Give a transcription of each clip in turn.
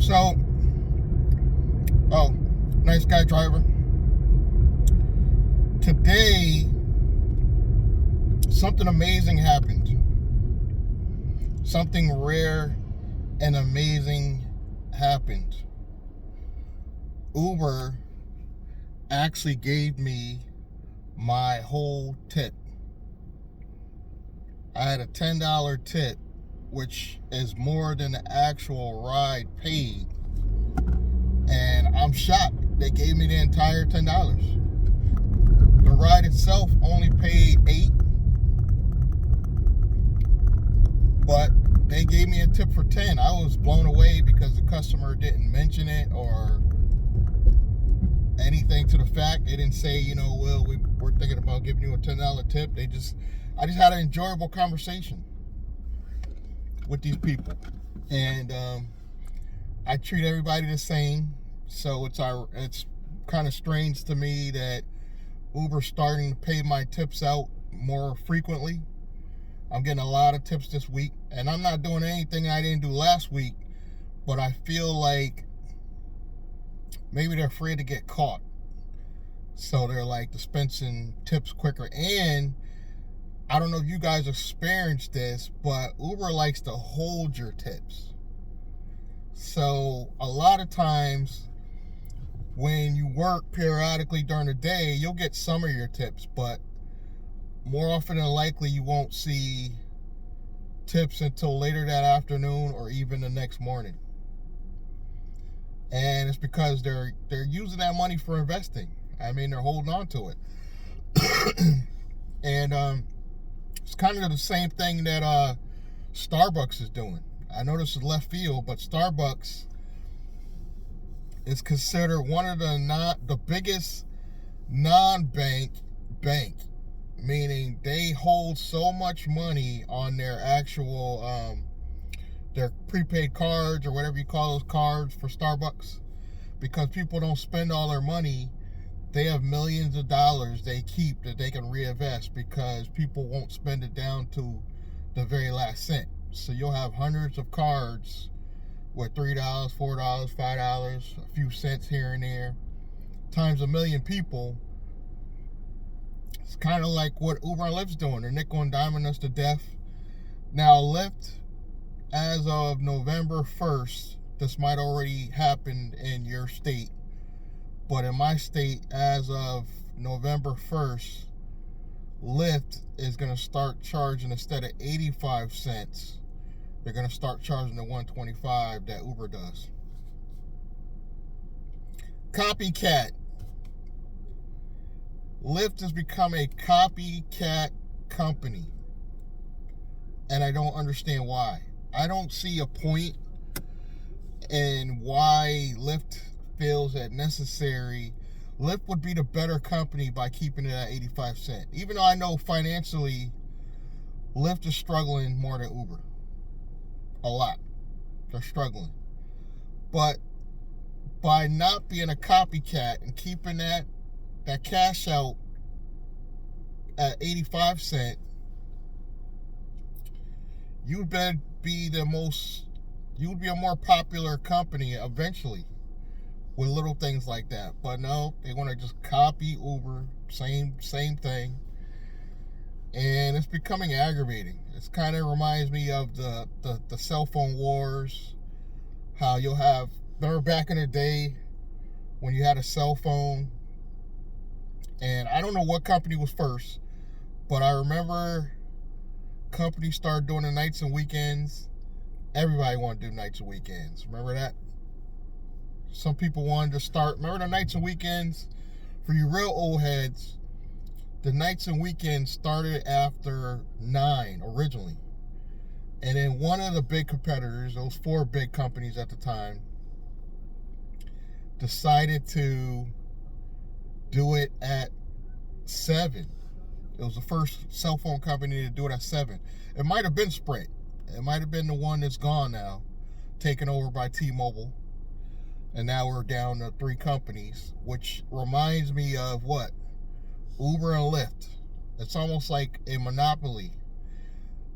So, oh, nice guy driver. Today, something amazing happened. Something rare and amazing happened. Uber actually gave me my whole tip. I had a $10 tip, which is more than the actual ride paid. And I'm shocked. They gave me the entire $10. The ride itself only paid $8, but they gave me a tip for $10. I was blown away because the customer didn't mention it or anything to the fact. They didn't say, well, we're thinking about giving you a $10 tip. I just had an enjoyable conversation with these people. And I treat everybody the same. So it's kind of strange to me that Uber's starting to pay my tips out more frequently. I'm getting a lot of tips this week, and I'm not doing anything I didn't do last week, but I feel like maybe they're afraid to get caught. So they're like dispensing tips quicker. And I don't know if you guys experienced this, but Uber likes to hold your tips. So a lot of times when you work periodically during the day, you'll get some of your tips, but more often than likely you won't see tips until later that afternoon or even the next morning. And it's because they're using that money for investing. I mean, they're holding on to it. And it's kind of the same thing that Starbucks is doing. I know this is left field, but Starbucks is considered one of the biggest non-bank bank, meaning they hold so much money on their actual their prepaid cards or whatever you call those cards for Starbucks, because people don't spend all their money. They have millions of dollars they keep that they can reinvest because people won't spend it down to the very last cent. So you'll have hundreds of cards with $3, $4, $5, a few cents here and there, times a million people. It's kind of like what Uber and Lyft's doing. They're nickel and diming us to death. Now, Lyft, as of November 1st, this might already happen in your state, but in my state, as of November 1st, Lyft is going to start charging, instead of 85 cents, they're going to start charging the $1.25 that Uber does. Copycat. Lyft has become a copycat company, and I don't understand why. I don't see a point in why Lyft feels that necessary. Lyft would be the better company by keeping it at 85 cents. Even though I know financially, Lyft is struggling more than Uber. A lot. They're struggling. But by not being a copycat and keeping that cash out at 85 cents, you'd be a more popular company eventually with little things like that. But no, they want to just copy Uber, same thing. And it's becoming aggravating. It kind of reminds me of the cell phone wars. How you'll have, remember back in the day when you had a cell phone, and I don't know what company was first, but I remember companies started doing the nights and weekends. Everybody wanted to do nights and weekends. Remember that? Some people wanted to start, remember the nights and weekends? For you real old heads, the nights and weekends started after 9 originally. And then one of the big competitors, those 4 big companies at the time, decided to do it at 7. It was the first cell phone company to do it at 7. It might have been Sprint. It might have been the one that's gone now, taken over by T-Mobile. And now we're down to 3 companies, which reminds me of what? Uber and Lyft. It's almost like a monopoly.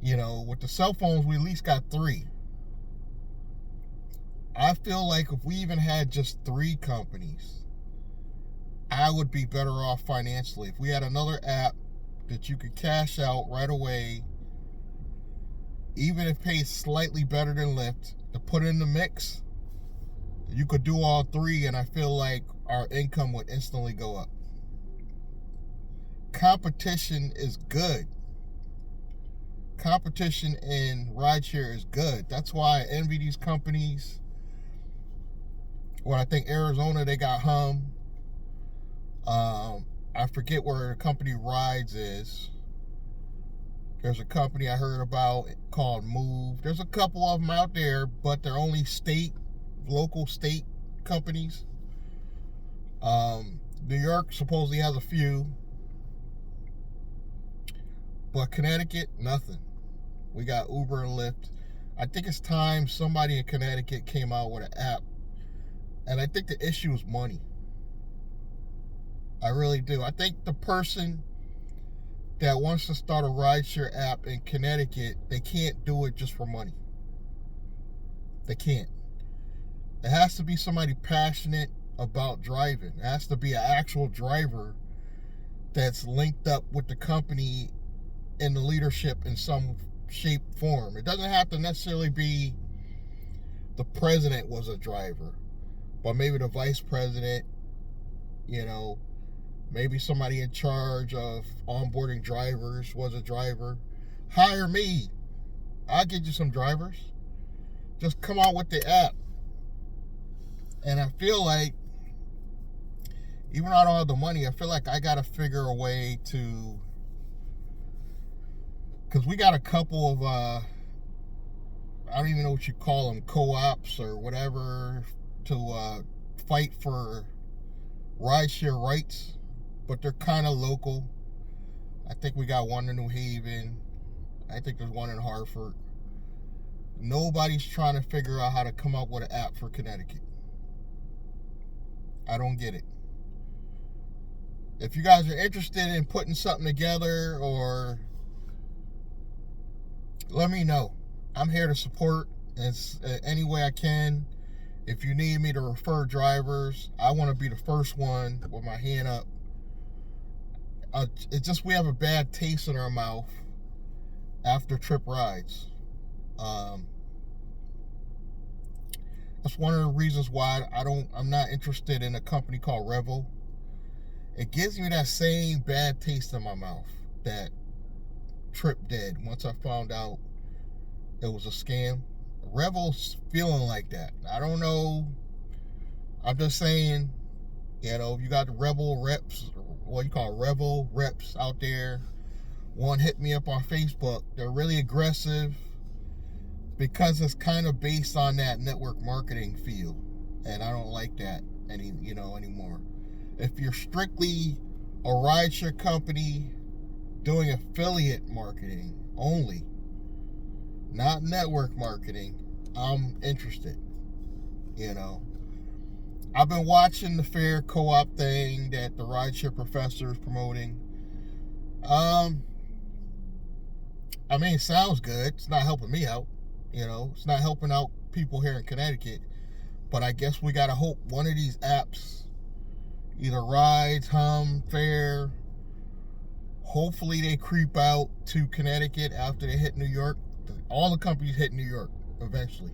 With the cell phones, we at least got 3. I feel like if we even had just 3 companies, I would be better off financially. If we had another app that you could cash out right away, even if it pays slightly better than Lyft, to put in the mix, you could do all 3, and I feel like our income would instantly go up. Competition is good. Competition in rideshare is good. That's why I envy these companies. Well, I think Arizona, they got Hum. I forget where the company Rides is. There's a company I heard about called Move. There's a couple of them out there, but they're only local state companies. New York supposedly has a few, but Connecticut, nothing. We got Uber and Lyft. I think it's time somebody in Connecticut came out with an app, and I think the issue is money. I really do. I think the person that wants to start a rideshare app in Connecticut, they can't do it just for money. They can't. It has to be somebody passionate about driving. It has to be an actual driver that's linked up with the company in the leadership in some shape, form. It doesn't have to necessarily be the president was a driver, but maybe the vice president, maybe somebody in charge of onboarding drivers was a driver. Hire me. I'll get you some drivers. Just come out with the app. And I feel like, even though I don't have the money, I feel like I got to figure a way to, because we got a couple of, I don't even know what you call them, co-ops or whatever, to fight for rideshare rights, but they're kind of local. I think we got one in New Haven. I think there's one in Hartford. Nobody's trying to figure out how to come up with an app for Connecticut. I don't get it. If you guys are interested in putting something together, or let me know. I'm here to support any way I can. If you need me to refer drivers, I want to be the first one with my hand up. It's just we have a bad taste in our mouth after Trip rides. That's one of the reasons why I'm not interested in a company called Revel. It gives me that same bad taste in my mouth that Trip did once I found out it was a scam. Revel's feeling like that. I don't know. I'm just saying, if you got the Revel reps, what you call Revel reps out there, one hit me up on Facebook. They're really aggressive because it's kind of based on that network marketing feel, and I don't like that anymore. If you're strictly a rideshare company doing affiliate marketing only, not network marketing, I'm interested. I've been watching the fair co-op thing that the rideshare professor is promoting. It sounds good. It's not helping me out. It's not helping out people here in Connecticut. But I guess we gotta hope one of these apps, either Rides, Hum, Fair, hopefully they creep out to Connecticut after they hit New York. All the companies hit New York eventually,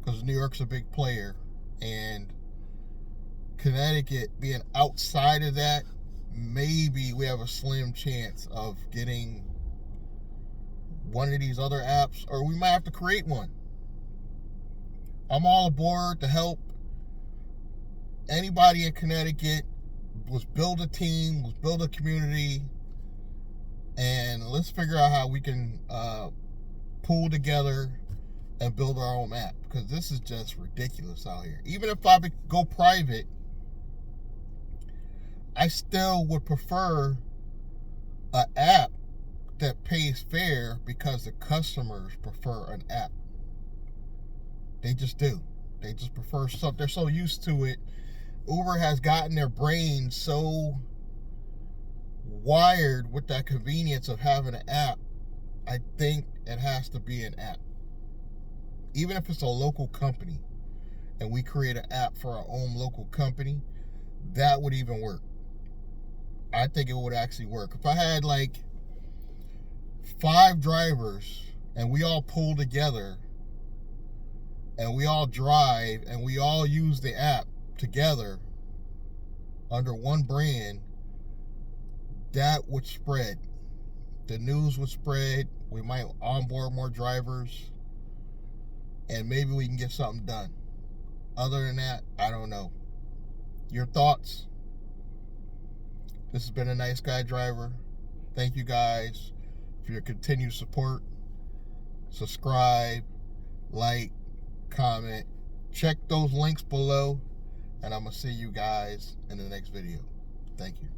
because New York's a big player, and Connecticut being outside of that, maybe we have a slim chance of getting one of these other apps, or we might have to create one. I'm all aboard to help anybody in Connecticut. Let's build a team, let's build a community, and let's figure out how we can pull together and build our own app, because this is just ridiculous out here. Even if I go private, I still would prefer an app that pays fair, because the customers prefer an app. They just do. They just prefer something. They're so used to it. Uber has gotten their brain so wired with that convenience of having an app. I think it has to be an app. Even if it's a local company, and we create an app for our own local company, that would even work. I think it would actually work. If I had like 5 drivers and we all pull together and we all drive and we all use the app together under one brand, that would spread. The news would spread. We might onboard more drivers, and maybe we can get something done. Other than that, I don't know. Your thoughts? This has been a Nice Guy Driver. Thank you guys for your continued support. Subscribe, like, comment. Check those links below, and I'm going to see you guys in the next video. Thank you.